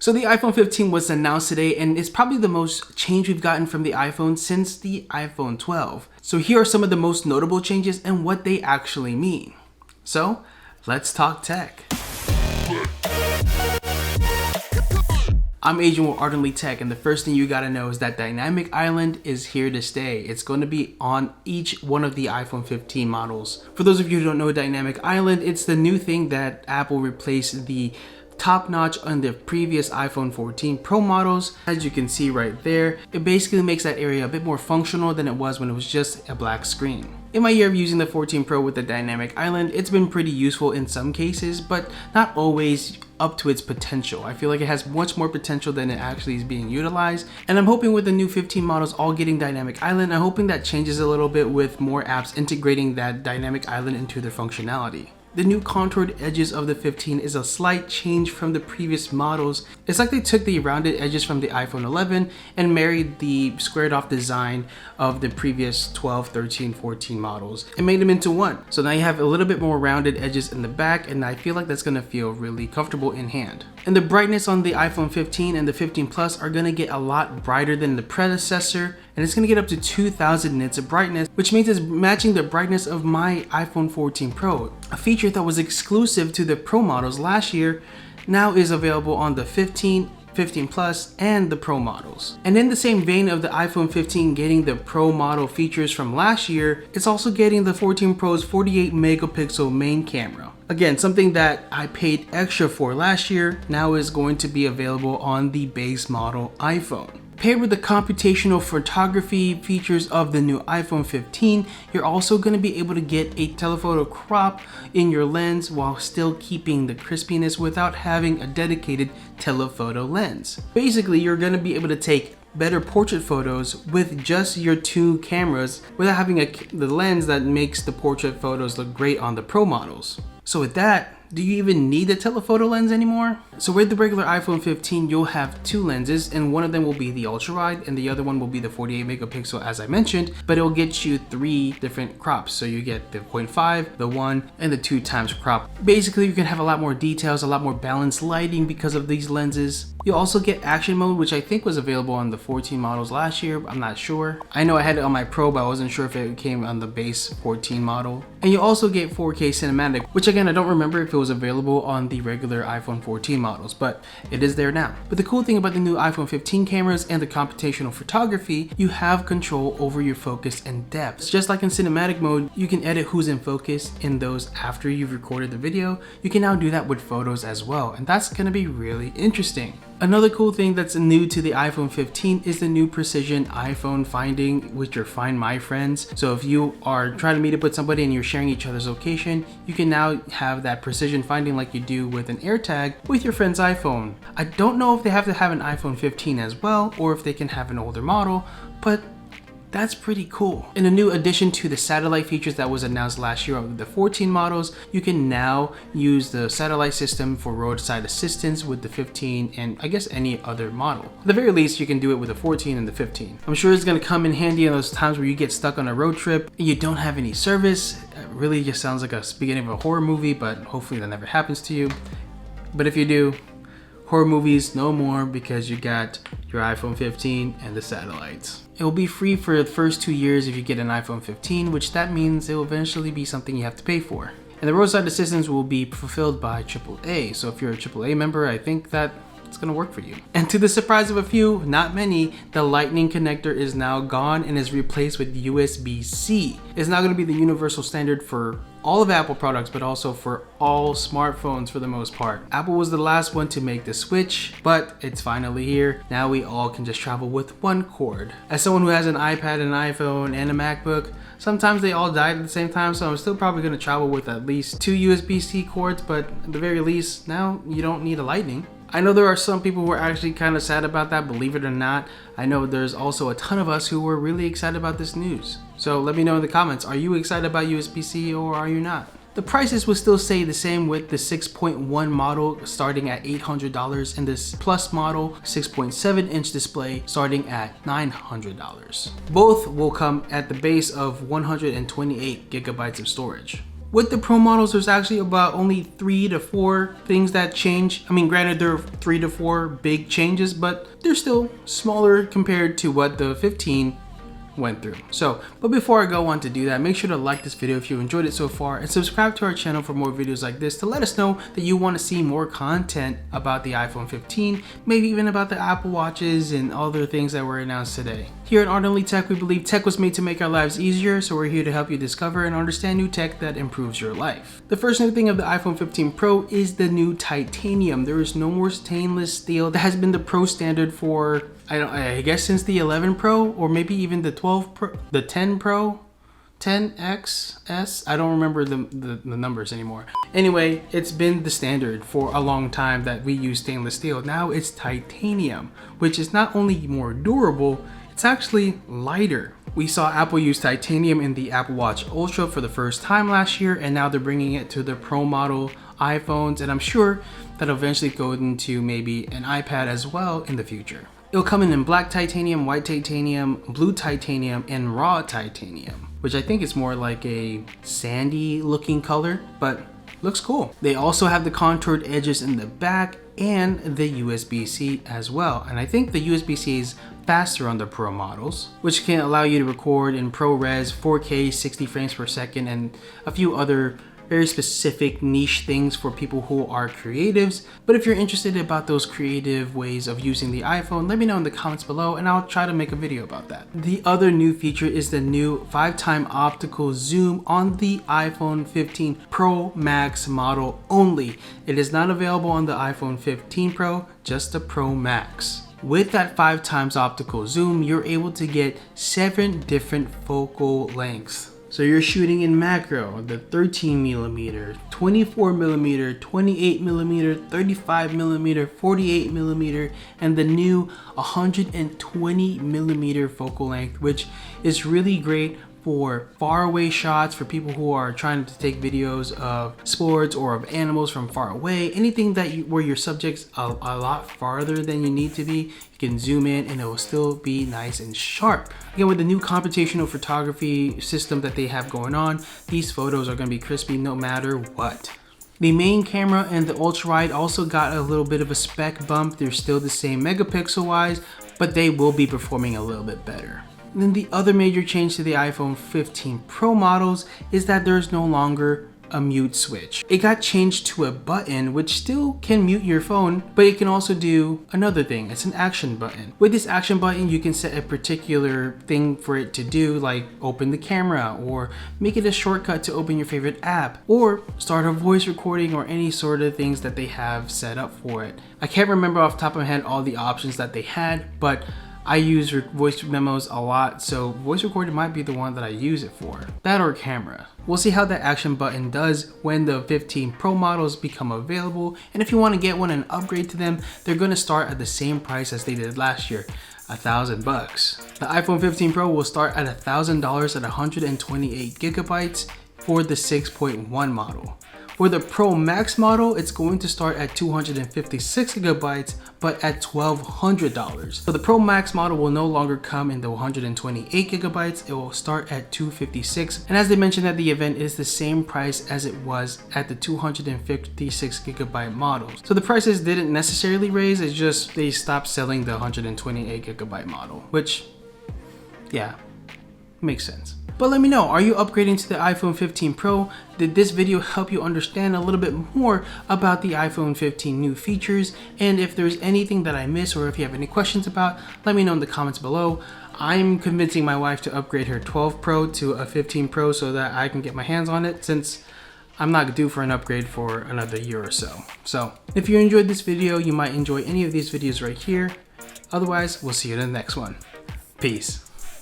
So the iPhone 15 was announced today, and it's probably the most change we've gotten from the iPhone since the iPhone 12. So here are some of the most notable changes and what they actually mean. So let's talk tech. I'm Agent with Ardently Tech, and the first thing you gotta know is that Dynamic Island is here to stay. It's going to be on each one of the iPhone 15 models. For those of you who don't know Dynamic Island, it's the new thing that Apple replaced the top notch on the previous iPhone 14 Pro models. As you can see right there, it basically makes that area a bit more functional than it was when it was just a black screen. In my year of using the 14 Pro with the Dynamic Island, it's been pretty useful in some cases, but not always up to its potential. I feel like it has much more potential than it actually is being utilized. And I'm hoping with the new 15 models all getting Dynamic Island, I'm hoping that changes a little bit with more apps integrating that Dynamic Island into their functionality. The new contoured edges of the 15 is a slight change from the previous models. It's like they took the rounded edges from the iPhone 11 and married the squared off design of the previous 12, 13, 14 models and made them into one. So now you have a little bit more rounded edges in the back, and I feel like that's gonna feel really comfortable in hand. And the brightness on the iPhone 15 and the 15 Plus are gonna get a lot brighter than the predecessor, and it's gonna get up to 2000 nits of brightness, which means it's matching the brightness of my iPhone 14 Pro. A feature that was exclusive to the Pro models last year now is available on the 15, 15 Plus, and the Pro models. And in the same vein of the iPhone 15 getting the Pro model features from last year, it's also getting the 14 Pro's 48 megapixel main camera. Again, something that I paid extra for last year now is going to be available on the base model iPhone. Paired with the computational photography features of the new iPhone 15, you're also going to be able to get a telephoto crop in your lens while still keeping the crispiness without having a dedicated telephoto lens. Basically, you're going to be able to take better portrait photos with just your two cameras without having the lens that makes the portrait photos look great on the Pro models. So with that, do you even need a telephoto lens anymore? So with the regular iPhone 15, you'll have two lenses, and one of them will be the ultra wide and the other one will be the 48 megapixel as I mentioned, but it'll get you three different crops. So you get the 0.5, the 1, and the 2 times crop. Basically, you can have a lot more details, a lot more balanced lighting because of these lenses. You'll also get action mode, which I think was available on the 14 models last year. I'm not sure. I know I had it on my Pro, but I wasn't sure if it came on the base 14 model. And you also get 4K cinematic, which again, I don't remember if it was available on the regular iPhone 14 models, but it is there now. But the cool thing about the new iPhone 15 cameras and the computational photography, you have control over your focus and depth. Just like in cinematic mode, you can edit who's in focus in those after you've recorded the video. You can now do that with photos as well, and that's gonna be really interesting. Another cool thing that's new to the iPhone 15 is the new precision iPhone finding with your Find My Friends. So if you are trying to meet up with somebody and you're sharing each other's location, you can now have that precision finding like you do with an AirTag with your friend's iPhone. I don't know if they have to have an iPhone 15 as well, or if they can have an older model, but that's pretty cool. In a new addition to the satellite features that was announced last year of the 14 models, you can now use the satellite system for roadside assistance with the 15 and I guess any other model. At the very least, you can do it with the 14 and the 15. I'm sure it's gonna come in handy in those times where you get stuck on a road trip and you don't have any service. It really just sounds like a beginning of a horror movie, but hopefully that never happens to you. But if you do, horror movies no more, because you got your iPhone 15 and the satellites. It will be free for the first 2 years if you get an iPhone 15, which that means it will eventually be something you have to pay for. And the roadside assistance will be fulfilled by AAA. So if you're a AAA member, I think that it's gonna work for you. And to the surprise of a few, not many, the Lightning connector is now gone and is replaced with USB-C. It's now gonna be the universal standard for all of Apple products, but also for all smartphones for the most part. Apple was the last one to make the switch, but it's finally here. Now we all can just travel with one cord. As someone who has an iPad, an iPhone, and a MacBook, sometimes they all died at the same time, so I'm still probably gonna travel with at least 2 USB-C cords, but at the very least, now you don't need a Lightning. I know there are some people who are actually kind of sad about that, believe it or not. I know there's also a ton of us who were really excited about this news. So let me know in the comments, are you excited about USB-C or are you not? The prices will still stay the same with the 6.1 model starting at $800 and this Plus model 6.7-inch display starting at $900. Both will come at the base of 128 gigabytes of storage. With the Pro models, there's actually about only 3 to 4 things that change. I mean, granted, there are 3 to 4 big changes, but they're still smaller compared to what the 15 went through. But before I go on to do that, make sure to like this video if you enjoyed it so far, and subscribe to our channel for more videos like this to let us know that you want to see more content about the iPhone 15, maybe even about the Apple Watches and other things that were announced today. Here at Ardently Tech, we believe tech was made to make our lives easier, so we're here to help you discover and understand new tech that improves your life. The first new thing of the iPhone 15 Pro is the new titanium. There is no more stainless steel. That has been the Pro standard for I guess since the 11 Pro, or maybe even the 12 Pro, the 10 Pro, 10XS. I don't remember the numbers anymore. Anyway, it's been the standard for a long time that we use stainless steel. Now it's titanium, which is not only more durable, it's actually lighter. We saw Apple use titanium in the Apple Watch Ultra for the first time last year, and now they're bringing it to the Pro model iPhones, and I'm sure that'll eventually go into maybe an iPad as well in the future. It'll come in black titanium, white titanium, blue titanium, and raw titanium, which I think is more like a sandy looking color, but looks cool. They also have the contoured edges in the back and the USB-C as well. And I think the USB-C is faster on the Pro models, which can allow you to record in ProRes 4K 60 frames per second and a few other very specific niche things for people who are creatives. But if you're interested about those creative ways of using the iPhone, let me know in the comments below and I'll try to make a video about that. The other new feature is the new 5x optical zoom on the iPhone 15 Pro Max model only. It is not available on the iPhone 15 Pro, just the Pro Max. With that 5x optical zoom, you're able to get 7 different focal lengths. So you're shooting in macro, the 13mm, 24mm, 28mm, 35mm, 48mm, and the new 120mm focal length, which is really great for faraway shots, for people who are trying to take videos of sports or of animals from far away, anything that where your subject's a lot farther than you need to be. You can zoom in and it will still be nice and sharp. Again, with the new computational photography system that they have going on, these photos are going to be crispy no matter what. The main camera and the ultra wide also got a little bit of a spec bump. They're still the same megapixel wise, but they will be performing a little bit better. And then the other major change to the iPhone 15 Pro models is that there's no longer a mute switch. It got changed to a button which still can mute your phone, but it can also do another thing. It's an action button. With this action button, you can set a particular thing for it to do, like open the camera or make it a shortcut to open your favorite app or start a voice recording or any sort of things that they have set up for it. I can't remember off the top of my head all the options that they had, but I use voice memos a lot, so voice recording might be the one that I use it for. That or camera. We'll see how that action button does when the 15 Pro models become available, and if you want to get one and upgrade to them, they're going to start at the same price as they did last year, $1,000 bucks. The iPhone 15 Pro will start at $1,000 at 128 gigabytes for the 6.1 model. For the Pro Max model, it's going to start at 256 gigabytes, but at $1,200. So the Pro Max model will no longer come in the 128 gigabytes, it will start at 256. And as they mentioned at the event, it is the same price as it was at the 256 gigabyte models. So the prices didn't necessarily raise, it's just they stopped selling the 128 gigabyte model, which, yeah, makes sense. But let me know, are you upgrading to the iPhone 15 Pro? Did this video help you understand a little bit more about the iPhone 15 new features? And if there's anything that I missed or if you have any questions about, let me know in the comments below. I'm convincing my wife to upgrade her 12 Pro to a 15 Pro so that I can get my hands on it, since I'm not due for an upgrade for another year or so. So if you enjoyed this video, you might enjoy any of these videos right here. Otherwise, we'll see you in the next one. Peace.